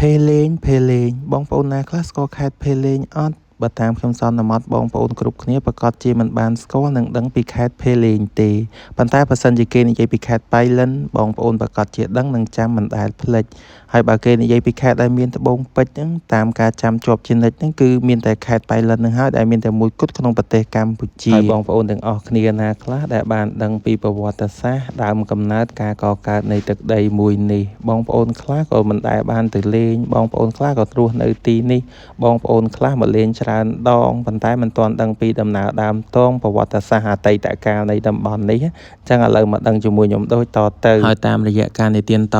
เพลงបងប្អូនណាខ្លះស្គាល់ខេត្តភេលេងអត់បើតាមខ្ញុំសន្មតបងប្អូនគ្រប់គ្នាប្រកាសជាមិនបានស្គាល់និងដឹងពីខេត្តភេលេងទេប៉ុន្តែបើសិនជាគេនិយាយពីខេត្តប៉ៃលិនបងប្អូនប្រកាសជាដឹងនិងចាំមិនដែលភ្លេចហើយបើគេនិយាយពីខេត្តដែលមានត្បូងពេជ្រហ្នឹងតាមការចាំជាប់ជានិច្ចហ្នឹងគឺមានតែខេត្តប៉ៃលិនហ្នឹងហើយដែលមានតែមួយគត់ក្នុងប្រទេសកម្ពុជាហើយបងប្អូនទាំងអស់គ្នាណាខ្លះដែលបានដឹងពីប្រវត្តិសាស្ត្រដើមកំណើតការកកើតនៃទឹកដីមួយនេះបងប្អូនខ្លះក៏មិនដែលបានទៅលេងបងប្អូនខ្លះក៏រស់នៅទីនេះបងប្អូនខ្លះមកលេងច្រើនដងប៉ុន្តែមិនទាន់ដឹងពីដំណើរដើមតងប្រវត្តិសាស្ត្រអតីតកាលនៃតំបន់នេះអញ្ចឹងឥឡូវមកដឹងជាមួយខ្ញុំដូចតទៅហើយតាមរយៈការនិទានត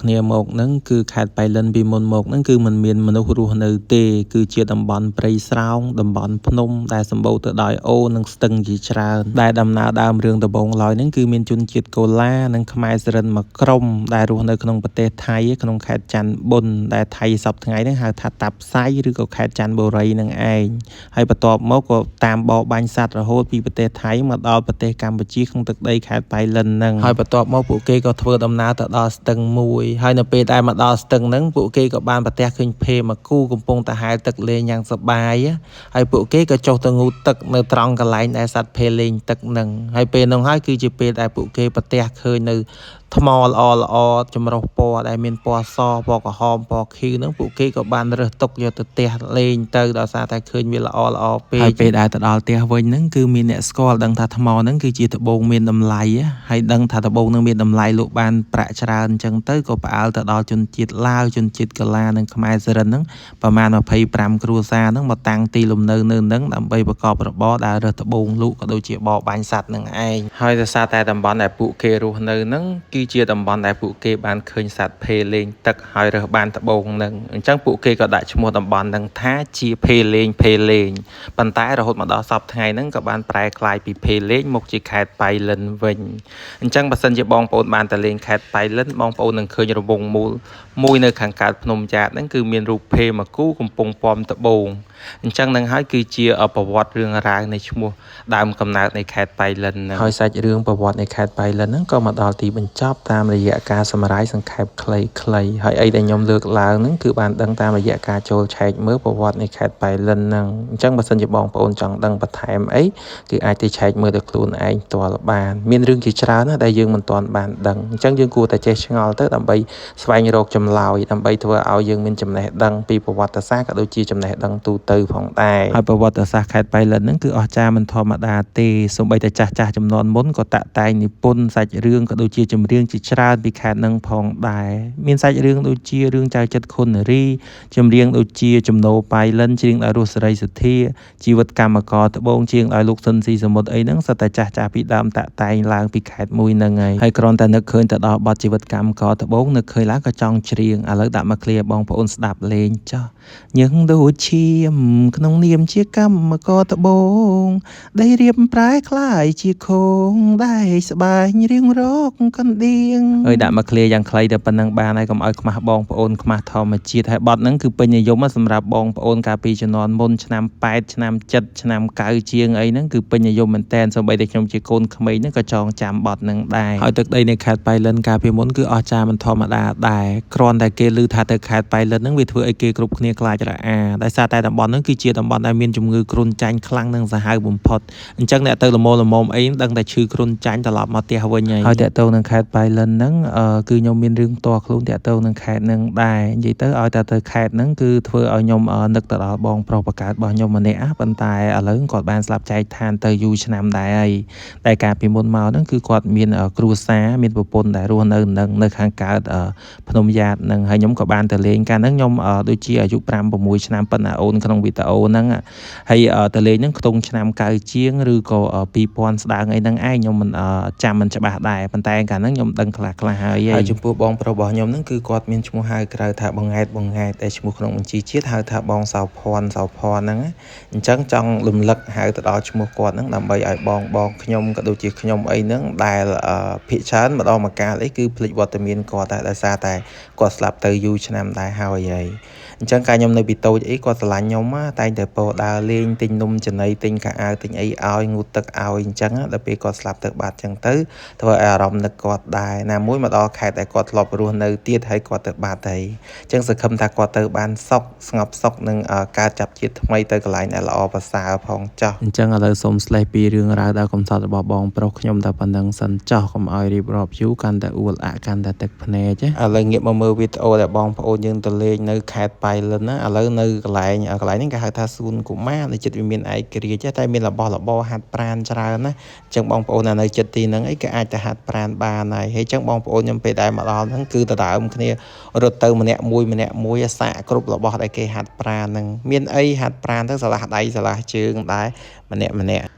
គ្នាមកហ្នឹងគឺខេត្តប៉ៃលិនពីមុនមកហ្នឹងគឺមិនមានមនុស្សរស់នៅទេគឺជាតំបន់ព្រៃស្រោងតំបន់ភ្នំដែលសម្បូរទៅដោយអូរនិងស្ទឹងជាច្រើនដែលដំណើរដើមរឿងដំបូងឡើយហ្នឹងគឺមានជនជាតិកូឡានិងខ្មែរសរិនមួយក្រុមដែលរស់នៅក្នុងប្រទេសថៃក្នុងខេត្តច័ន្ទបុនដែលថៃសពថ្ងៃហ្នឹងហៅថាតាប់សៃឬក៏ខេត្តច័ន្ទបុរីនឹងឯងហើយបន្ទាប់មកក៏តាមបរបាញ់សត្វរហូតពីប្រទេសថៃមកដល់ប្រទេសកម្ពុជាក្នុងទឹកដីខេត្តប៉ៃលិនហ្នឹងហើយបន្ទាប់មកពួកគេក៏ធ្វើដំណើរទៅដល់ស្ទឹងមួយហើយនៅពេលដែលមកដល់ស្ទឹងហ្នឹងពួកគេក៏បានប្រទះឃើញភេមួយគូកំពុងតែហែលទឹកលេងយ៉ាងសប្បាយហើយពួកគេក៏ចុះទៅងូតទឹកនៅត្រង់កន្លែងដែលសត្វភេលេងទឹកហ្នឹងហើយពេលហ្នឹងហើយគឺជាពេលដែលពួកគេប្រទះឃើញនៅថ្មល្អចម្រុះពណ៌ដែលមានពណ៌សពណ៌ក្រហមពណ៌ខៀវហ្នឹងពួកគេក៏បានរើសទុកយកទៅផ្ទះលេងទៅដោយសារតែឃើញវាល្អពេកហើយពេលដែលទៅដល់ផ្ទះវិញហ្នឹងគឺមានអ្នកស្គាល់ដឹងថាថ្មហ្នឹងគឺជាត្បូងមានតម្លៃហើយដឹងថាត្បូងហ្នឹងមានតម្លៃលក់បានប្រាក់ច្រើនអញ្ចឹងទៅក៏ផ្អើលទៅដល់ជនជាតិឡាវជនជាតិកូឡានិងខ្មែរសរិនហ្នឹងប្រមាណ25គ្រួសារហ្នឹងមកតាំងទីលំនៅនៅហ្នឹងដើម្បីប្រកបរបរដែលរើសត្បូងលក់ក៏ដូចជាបរបាញ់សត្វហ្នឹងឯងហើយដោយសារតែតំបន់ដែលពួកគេរស់នៅហ្នឹងគឺជាតំបន់ដែលពួកគេបានឃើញសត្វភេលេងទឹកហើយរើសបានត្បូងហ្នឹងអញ្ចឹងពួកគេក៏ដាក់ឈ្មោះតំបន់ហ្នឹងថាជាភេលេងប៉ុន្តែរហូតមកដល់សប្តាហ៍ថ្ងៃហ្នឹងក៏បានប្រែក្លាយពីភេលេងមកជាខេត្តប៉ៃលិនវិញអញ្ចឹងបើសិនជាបងប្អូនបានទៅលេងខេត្តប៉ៃលិនបងប្អូននឹងឃើញរង្វង់មូលមួយនៅខាងកើតភ្នំចាបហ្នឹងគឺមានរូបភេមួយគូកំពុងពំត្បូងអញ្ចឹងនឹងហើយគឺជាប្រវត្តិរឿងរ៉ាវនៃឈ្មោះដើមកំណើតនៃខេត្តប៉ៃលិនហើយសាច់រឿងប្រវត្តិនៃខេត្តប៉ៃលិនហ្នឹងក៏មកដល់ទីបញ្ចប់តាមរយៈការសម្រាយសង្ខេបខ្លីៗហើយអីដែលខ្ញុំលើកឡើងហ្នឹងគឺបានដឹងតាមរយៈការចូលឆែកមើលប្រវត្តិនៃខេត្តប៉ៃលិនហ្នឹងអញ្ចឹងបើសិនជាបងប្អូនចង់ដឹងបន្ថែមអីគឺអាចទៅឆែកមើលទៅខ្លួនឯងផ្ទាល់បានមានរឿងជាច្រើនណាស់ដែលយើងមិនទាន់បានដឹងអញ្ចឹងយើងគួរតែចេះឆ្ងល់ទៅដើម្បីស្វែងរកចម្លើយដើម្បីធ្វើឲ្យយើងមានចំណេះដឹងពីប្រវត្តិសាស្ត្រក៏ដូចជាចំណេះដឹងទូទៅផងដែរហើយប្រវត្តិសាស្ត្រខេត្តប៉ៃលិនហ្នឹងគឺអស្ចារ្យមិនធម្មតាទេសូម្បីតែចាស់ចំនួនមុនក៏តាក់តែងនិពន្ធសាច់រឿងក៏ដូចជាចម្រៀងជាច្រើនពីខេត្តហ្នឹងផងដែរមានសាច់រឿងដូចជារឿងចៅចិត្តខុននារីចម្រៀងដូចជាចំណោប៉ៃលិនច្រៀងដោយរស់សេរីសុទ្ធាជីវិតកម្មករត្បូងច្រៀងដោយលោកស៊ិនស៊ីសមុទ្រអីហ្នឹងសិតតែចាស់ពីដើមតាក់តែងឡើងពីខេត្តមួយហ្នឹងហើយគ្រាន់តែនឹកឃើញទៅដល់បទជីវិតកម្មករត្បូងនឹកឃើញឡើងក៏ចង់ច្រៀងឥឡូវដាក់មកឃ្លាបងប្អូនស្ដាប់លេងចោះញឹងដូចឈាមក្នុងនាមជាកម្មករត្បូងដីរៀបប្រែคล้ายជាខូងដែរស្បែករៀងរកកណ្ដៀងអើយដាក់មកឃ្លាយ៉ាងខ្លីតែប៉ុណ្ណឹងបានហើយកុំឲ្យខ្មាស់បងប្អូនខ្មាស់ធម្មជាតិហើយបទហ្នឹងគឺពេញនិយមសម្រាប់បងប្អូនកាលពីជំនាន់មុនឆ្នាំ8ឆ្នាំ7ឆ្នាំ9ជាងអីហ្នឹងគឺពេញនិយមមែនតែនសូម្បីតែខ្ញុំជាកូនក្មេងហ្នឹងក៏ចងចាំបទហ្នឹងដែរហើយទឹកដីនៃខេត្តប៉ៃលិនកាលពីមុនគឺអស្ចារ្យមិនធម្មតាដែរគ្រាន់តែគេឮថាទៅខេត្តប៉ៃលិនហ្នឹងវាធ្វើឲ្យគេគ្រប់គ្នាខ្លាចរអាដោយសារតែតំបន់ហ្នឹងគឺជាតំបន់ដែលមានជំងឺគ្រុនចាញ់ខ្លាំងនិងសាហាវបំផុតអញ្ចឹងអ្នកទៅល្មមអីដឹងតែឈឺគ្រុនចាញ់ត្រឡប់មកផ្ទះវិញហើយតើទៅនឹងខេត្តប៉ៃលិនហ្នឹងគឺខ្ញុំមានរឿងផ្ទាល់ខ្លួនតើទៅនឹងខេត្តហ្នឹងដែរនិយាយទៅឲ្យតែទៅខេត្តហ្នឹងគឺធ្វើឲ្យខ្ញុំនឹកទៅដល់បងប្រុសបកើតរបស់ខ្ញុំម្នាក់ប៉ុន្តែឥឡូវគាត់បានស្លាប់ចែកឋានទៅយូរឆ្នាំដែរហើយតែកាលពីមុនមកហ្នឹងគឺគាត់មានគ្រួសារមានប្រពន្ធដែលរស់នៅខាងកើតភ្នំយ៉ាតហ្នឹងហើយខ្ញុំក៏បានទៅលេងកាលហ្នឹងខ្ញុំដូចជាអាយុ5 6ឆ្នាំប៉ុន្តែអូនក្នុងវីដេអូហ្នឹងហើយទៅលេងហ្នឹងខ្ទង់ឆ្នាំ9ជាងឬក៏2000ស្ដើងអីហ្នឹងឯងខ្ញុំមិនចាំមិនច្បាស់ដែរប៉ុន្តែកាលហ្នឹងខ្ញុំដឹងខ្លះហើយចំពោះបងប្រុសរបស់ខ្ញុំហ្នឹងគឺគាត់មានឈ្មោះហៅក្រៅថាបងង៉ែតតែឈ្មោះក្នុងបញ្ជីជាតិហៅថាបងសៅភ័ណ្ឌហ្នឹងអញ្ចឹងចង់រំលឹកហៅទៅដល់ឈ្មោះគាត់ហ្នឹងដើម្បីឲ្យបងខ្ញុំក៏ដូចជាខ្ញុំអីហ្នឹងដែលភាគច្រើនម្ដងមកកាលអីគឺភ្លេចវត្តមានគាត់តែដោយសារតែគាត់ស្លាប់ទៅយូរឆ្នាំដែរហើយអញ្ចឹងកាលខ្ញុំនៅពីតូចអីគាត់ស្រឡាញ់ខ្ញុំតែងតែពោដើរលេងទិញនំចំណីទិញកាអាវទិញអីឲ្យងូតទឹកឲ្យអញ្ចឹងដល់ពេលគាត់ស្លាប់ទៅបាត់អញ្ចឹងទៅធ្វើឲ្យអារម្មណ៍នឹកគាត់ ដែរណាមួយមកដល់ខេត្តដែលគាត់ធ្លាប់រស់នៅទៀតហើយគាត់ទៅបាត់ហើយអញ្ចឹងសង្ឃឹមថាគាត់ទៅបានសុខស្ងប់សុខនឹងការចាប់ជាតិថ្មីទៅកន្លែងដែលល្អប្រសើរផងចោះអញ្ចឹងឥឡូវសូមស្លេះពីរឿងរ៉ាវដែលកំសត់របស់បងប្រុសខ្ញុំតែប៉ុណ្្នឹងសិនចោះកុំឲ្យរៀបរាប់យូរកាន់តែអួលអាក់កាន់តែទឹកភ្នែកឥឡូវងាកមកមើលវីដេអូដែលបងប្អូនយើងទៅលេងនៅខេត្តប៉ៃលិនណាឥឡូវនៅកន្លែងហ្នឹងគេហៅថាសួនកុមារនៅចិត្តវាមានឯករាជ្យតែមានរបស់របរហាត់ប្រាណច្រើនណាអញ្ចឹងបងប្អូននៅចិត្តទីហ្នឹងអីក៏អាចទៅហាត់ប្រាណបានហើយអញ្ចឹងបងប្អូនខ្ញុំពេលដែលមកដល់ហ្នឹងគឺដដើមគ្នារត់ទៅម្នាក់មួយសាកគ្រប់របស់ដែលគេហាត់ប្រាណហ្នឹងមានអីហាត់ប្រាណទៅឆ្លាស់ដៃឆ្លាស់ជើងដែរម្នាក់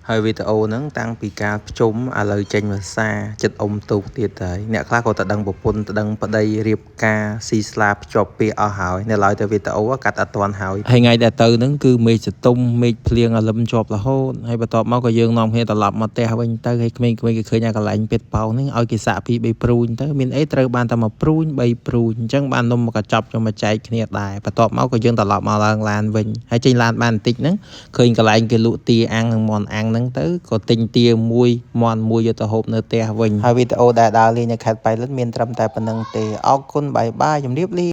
ហើយវីដេអូហ្នឹងតាំងពីការភ្ជុំឥឡូវចេញភាសាចិត្តអ៊ំទូកទៀតហើយអ្នកខ្លះក៏ទៅដឹងប្រពន្ធទៅដឹងប្តីរៀបការស៊ីស្លាភ្ជាប់ពាក្យអស់ហើយនៅឡើយទៅវីដេអូកាត់អត់ទាន់ហើយថ្ងៃដែលទៅហ្នឹងគឺមេឃសតុំមេឃភ្លៀងអលឹមជាប់រហូតហើយបន្ទាប់មកក៏យើងនាំគ្នាត្រឡប់មកផ្ទះវិញទៅហើយក្មេងៗគេឃើញអាកន្លែងពេទ្យប៉ោងហ្នឹងឲ្យគេសាក់2 3ព្រួញទៅមានអីត្រូវបានតែ1ព្រួញ3ព្រួញអញ្ចឹងបាននំមកកញ្ចប់យកមកចែកគ្នាដែរបន្ទាប់មកក៏យើងត្រឡប់មកឡើងឡានវិញហើយចេញឡានបានបន្តិចហ្នឹងឃើញកន្លែងគេលក់ទាអាំងនិងមាន់អាំងហ្នឹងទៅក៏ទិញទាមួយមាន់មួយយកទៅហូបនៅផ្ទះវិញហើយវីដេអូដែលដើរលេងនៅខេត្តប៉ៃលិនមានត្រឹមតែប៉ុណ្្នឹងទេអរគុណបាយបាយជម្រាបលា